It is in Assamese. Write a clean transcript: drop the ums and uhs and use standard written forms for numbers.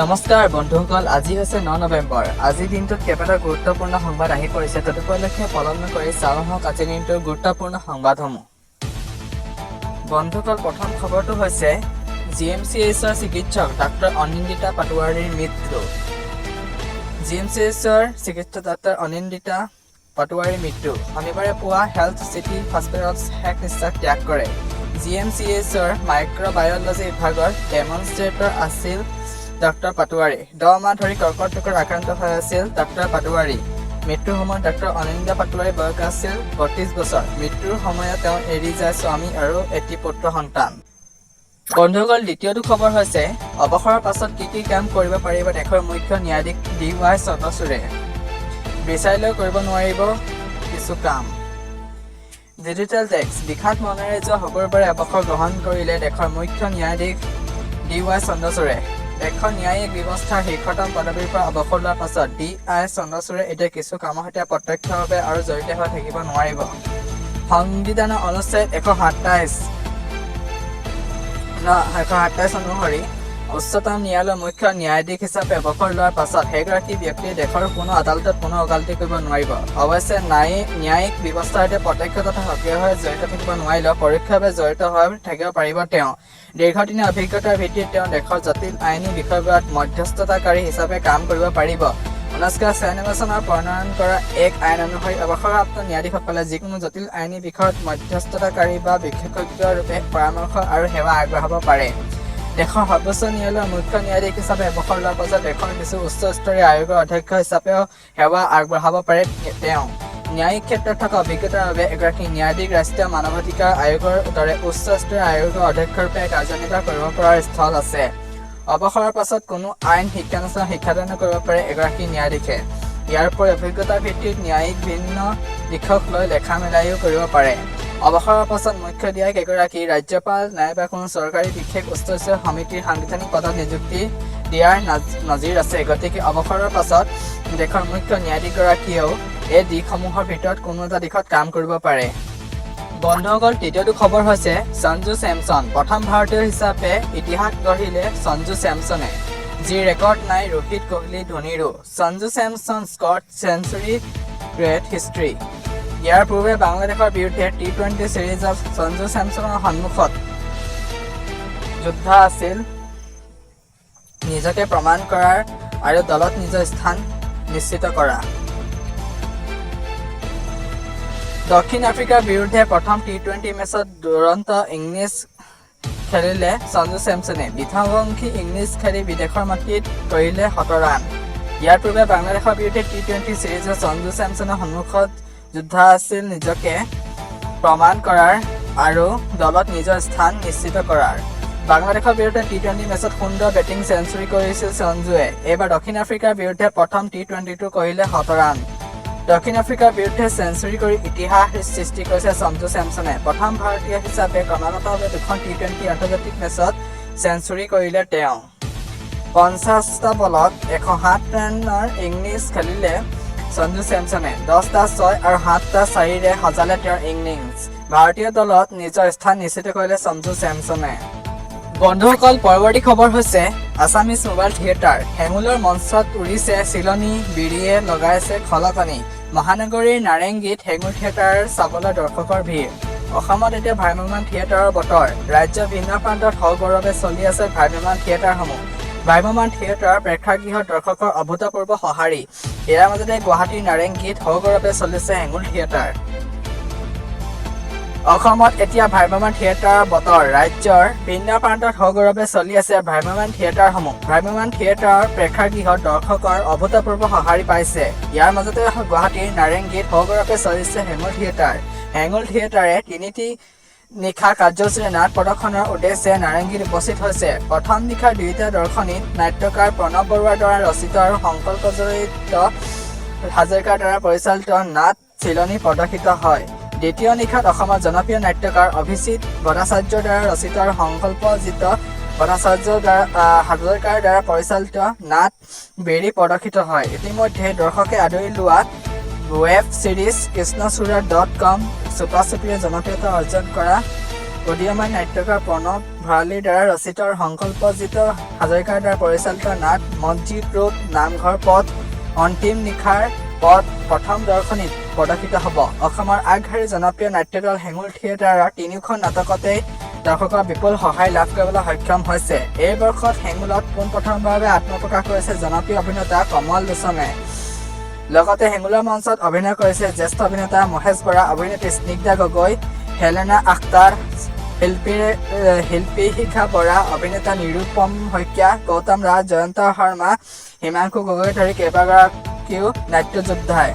নমস্কাৰ বন্ধুসকল, আজি হৈছে 9 নৱেম্বৰ। আজিৰ দিনটোত কেইবাটাও গুৰুত্বপূৰ্ণ সংবাদ আহি পৰিছে। তদুপলক্ষে পলম নকৰি চাওঁ আহক আজিৰ দিনটোৰ গুৰুত্বপূৰ্ণ সংবাদসমূহ। বন্ধুসকল, প্ৰথম খবৰটো হৈছে GMCHৰ চিকিৎসক ডাক্তৰ অনিন্দিতা পাটোৱাৰীৰ মৃত্যু। GMCHৰ চিকিৎসক ডাক্তৰ অনিন্দিতা পাটোৱাৰীৰ মৃত্যু। শনিবাৰে পুৱা হেল্থ চিটি হস্পিটেলত শেষ নিশ্বাস ত্যাগ কৰে। GMCHৰ মাইক্ৰ'বায়'লজি বিভাগৰ ডেমনষ্ট্ৰেটৰ আছিল ডাক্তৰ পাটোৱাৰী। 10 মাহ ধৰি কৰ্কট ৰোগত আক্ৰান্ত হৈ আছিল ডাক্তৰ পাটোৱাৰী। মৃত্যুৰ সময়ত ডাক্তৰ অনিন্দিতা পাটোৱাৰীৰ বয়স আছিল 32 বছৰ। মৃত্যুৰ সময়ত তেওঁ এৰি যায় স্বামী আৰু এটি পুত্ৰ সন্তান। বন্ধুসকল, দ্বিতীয়টো খবৰ হৈছে অৱসৰৰ পাছত কি কাম কৰিব পাৰিব দেশৰ মুখ্য ন্যায়াধীশ DY চন্দ্ৰচূড়ে। বিচাৰিলেও কৰিব নোৱাৰিব কিছু কাম। ডিজিটেল টেক্স বিষাদ মনেৰে যোৱা শুকুৰবাৰে অৱসৰ গ্ৰহণ কৰিলে দেশৰ মুখ্য ন্যায়াধীশ DY চন্দ্ৰচূড়ে। দেশৰ ন্যায়িক ব্যৱস্থাৰ শীৰ্ষতম পদবীৰ পৰা অৱসৰ লোৱাৰ পাছত DY চন্দ্ৰচূড়ে এতিয়া কিছু কামৰ সৈতে প্ৰত্যক্ষভাৱে আৰু জড়িত হৈ থাকিব নোৱাৰিব। সংবিধানৰ অনুচ্ছেদ 127 অনুসৰি উচ্চতম ন্যায়ালয়ৰ মুখ্য ন্যায়াধীশ হিচাপে অৱসৰ লোৱাৰ পাছত সেইগৰাকী ব্যক্তিয়ে দেশৰ কোনো আদালতত পুনৰ ওকালতি কৰিব নোৱাৰিব। অৱশ্যে ন্যায়িক ব্যৱস্থাৰ সৈতে প্ৰত্যক্ষ তথা সক্ৰিয়ভাৱে জড়িত থাকিব নোৱাৰিলেও পৰোক্ষভাৱে জড়িত হৈ থাকিব পাৰিব তেওঁ। দীৰ্ঘদিনীয়া অভিজ্ঞতাৰ ভিত্তিত তেওঁ দেশৰ জটিল আইনী বিষয়বোৰত মধ্যস্থতাকাৰী হিচাপে কাম কৰিব পাৰিব। 1996 চনৰ প্ৰণয়ন কৰা এক আইন অনুসৰি অৱসৰপ্ৰাপ্ত ন্যায়াধীশসকলে যিকোনো জটিল আইনী বিষয়ত মধ্যস্থতাকাৰী বা বিশেষজ্ঞ ৰূপে পৰামৰ্শ আৰু সেৱা আগবঢ়াব পাৰে। দেশৰ সৰ্বোচ্চ ন্যায়ালয়ৰ মুখ্য ন্যায়াধীশ হিচাপে অৱসৰ লোৱাৰ পাছত দেশৰ কিছু উচ্চস্তৰীয় আয়োগৰ অধ্যক্ষ হিচাপেও সেৱা আগবঢ়াব পাৰে তেওঁ। ন্যায়িক ক্ষেত্ৰত থকা অভিজ্ঞতাৰ বাবে এগৰাকী ন্যায়াধীশ ৰাষ্ট্ৰীয় মানৱাধিকাৰ আয়োগৰ দৰে উচ্চস্তৰীয় আয়োগৰ অধ্যক্ষৰূপে কাৰ্যনিৰ্বাহ কৰিব পৰাৰ স্থল আছে। অৱসৰৰ পাছত কোনো আইন শিক্ষানুষ্ঠানত শিক্ষাদান কৰিব পাৰে এগৰাকী ন্যায়াধীশে। ইয়াৰ উপৰি অভিজ্ঞতাৰ ভিত্তিত ন্যায়িক ভিন্ন দিশক লৈ লেখা মেলাইও কৰিব পাৰে। অৱসৰৰ পাছত মুখ্য ন্যায়িক এগৰাকী ৰাজ্যপাল নাইবা কোনো চৰকাৰী বিশেষ উচ্চস্তৰীয় সমিতিৰ সাংবিধানিক পদত নিযুক্তি দিয়াৰ নজিৰ আছে। গতিকে অৱসৰৰ পাছত দেশৰ মুখ্য ন্যায়াধীশগৰাকীয়েও এই দিশসমূহৰ ভিতৰত কোনো এটা দিশত কাম কৰিব পাৰে। বন্ধুসকল, তৃতীয়টো খবৰ হৈছে সঞ্জু চেমছন। প্ৰথম ভাৰতীয় হিচাপে ইতিহাস গঢ়িলে সঞ্জু চেমছনে, যি ৰেকৰ্ড নাই ৰোহিত কোহলি ধোনীৰো। Sanju Samson scored century great history. ইয়াৰ পূৰ্বে বাংলাদেশৰ বিৰুদ্ধে T20 চিৰিজত সঞ্জু চেমছনৰ সন্মুখত যোদ্ধা আছিল নিজকে প্ৰমাণ কৰাৰ আৰু দলত নিজৰ স্থান নিশ্চিত কৰা। দক্ষিণ আফ্ৰিকাৰ বিৰুদ্ধে প্ৰথম T20 মেচত দুৰন্ত ইনিংছ খেলিলে সঞ্জু চেমছনে। বিধ্বংসী ইনিংছ খেলি বিদেশৰ মাটিত কৰিলে 100 ৰান। ইয়াৰ পূৰ্বে বাংলাদেশৰ বিৰুদ্ধে T20 চিৰিজত সঞ্জু চেমছনৰ সন্মুখত যোদ্ধা আছিল নিজকে প্ৰমাণ কৰাৰ আৰু দলত নিজৰ স্থান নিশ্চিত কৰাৰ। বাংলাদেশৰ বিৰুদ্ধে T20 মেচত সুন্দৰ বেটিং চেঞ্চুৰী কৰিছিল সঞ্জুৱে। এইবাৰ দক্ষিণ আফ্ৰিকাৰ বিৰুদ্ধে প্ৰথম T20টো কৰিলে 100 ৰান। দক্ষিণ আফ্ৰিকাৰ বিৰুদ্ধে চেঞ্চুৰী কৰি ইতিহাস সৃষ্টি কৰিছে সঞ্জু চেমছনে। প্ৰথম ভাৰতীয় হিচাপে ক্ৰমাগতভাৱে 2খন T20 আন্তৰ্জাতিক মেচত চেঞ্চুৰী কৰিলে তেওঁ। 50টা বলত 107 ৰানৰ ইনিংছ খেলিলে সঞ্জু চেমছনে। 10টা 6 আৰু 7টা 4ৰে সজালে তেওঁৰ ইনিংছ। ভাৰতীয় দলত নিজৰ স্থান নিশ্চিত কৰিলে সঞ্জু চেমছনে। বন্ধুসকল, পৰৱৰ্তী খবৰ হৈছে আছামিজ মোবাইল থিয়েটাৰ। হেঙুলৰ মঞ্চত উৰিছে চিলনী, বিৰিয়ে লগাইছে খলকনি। মহানগৰীৰ নাৰেংগীত হেঙুল থিয়েটাৰ চাবলৈ দৰ্শকৰ ভিৰ। অসমত এতিয়া ভ্ৰাম্যমাণ থিয়েটাৰৰ বতৰ। ৰাজ্যৰ ভিন্ন প্ৰান্তত সগৌৰৱে চলি আছে ভ্ৰাম্যমাণ থিয়েটাৰসমূহ। ভ্ৰাম্যমাণ থিয়েটাৰ প্ৰেক্ষাগৃহত দৰ্শকৰ অভূতপূৰ্ব সঁহাৰি। ইয়াৰ মাজতে গুৱাহাটীৰ নাৰেংগীত সগৌৰৱে চলিছে হেঙুল থিয়েটাৰ। অসমত এতিয়া ভ্ৰাম্যমাণ থিয়েটাৰৰ বতৰ। ৰাজ্যৰ ভিন্ন প্ৰান্তত সগৌৰৱে চলি আছে ভ্ৰাম্যমাণ থিয়েটাৰসমূহ। ভ্ৰাম্যমাণ থিয়েটাৰৰ প্ৰেক্ষাগৃহত দৰ্শকৰ অভূতপূৰ্ব সঁহাৰি পাইছে। ইয়াৰ মাজতে গুৱাহাটীৰ নাৰেংগীত সগৌৰৱে চলিছে হেঙুল থিয়েটাৰ। হেঙুল থিয়েটাৰে 3টি নিশা কাৰ্যসূচীৰে নাট প্ৰদৰ্শনৰ উদ্দেশ্যে নাৰেংগীত উপস্থিত হৈছে। প্ৰথম নিশাৰ 2টা দৰ্শনীত নাট্যকাৰ প্ৰণৱ বৰুৱাৰ দ্বাৰা ৰচিত আৰু সংকল্পজড়িত হাজৰিকাৰ দ্বাৰা পৰিচালিত নাট চিলনী প্ৰদৰ্শিত হয়। দ্বিতীয় নিশাত অসমৰ জনপ্ৰিয় নাট্যকাৰ অভিজিত ভট্টাচাৰ্যৰ দ্বাৰা ৰচিত আৰু সংকল্পজিত ভট্টাচাৰ্যৰ দ্বাৰা হাজৰিকাৰ দ্বাৰা পৰিচালিত নাট বেৰী প্ৰদৰ্শিত হয়। ইতিমধ্যে দৰ্শকে আদৰি লোৱা ৱেব ছিৰিজ কৃষ্ণচূড়া.com চুপাচুপিৰে জনপ্ৰিয়তা অৰ্জন কৰা উদীয়মান নাট্যকাৰ প্ৰণৱ ভৰালীৰ দ্বাৰা ৰচিত আৰু সংকল্পজিত হাজৰিকাৰ দ্বাৰা পৰিচালিত নাট মছজিদ ৰোড নামঘৰ পথ অন্তিম নিশাৰ পথ প্ৰথম দৰ্শনীত প্ৰদৰ্শিত হ'ব। অসমৰ আগশাৰীৰ জনপ্ৰিয় নাট্যদল হেঙুল থিয়েটাৰৰ তিনিওখন নাটকতেই দৰ্শকৰ বিপুল সহায় লাভ কৰিবলৈ সক্ষম হৈছে। এই বৰ্ষত হেঙুলত পোনপ্ৰথমবাৰৰ বাবে আত্মপ্ৰকাশ কৰিছে জনপ্ৰিয় অভিনেতা কমল লোচনে। লগতে হেঙুলৰ মঞ্চত অভিনয় কৰিছে জ্যেষ্ঠ অভিনেতা মহেশ বৰা, অভিনেত্ৰী স্নিগ্ধা গগৈ, হেলেনা আখতাৰ, শিল্পী শিখা বৰা, অভিনেতা নিৰুপম শইকীয়া, গৌতম ৰাজ, জয়ন্ত শৰ্মা, হিমাংশু গগৈকে ধৰি কেইবাগৰাকীও নাট্যযোদ্ধাই।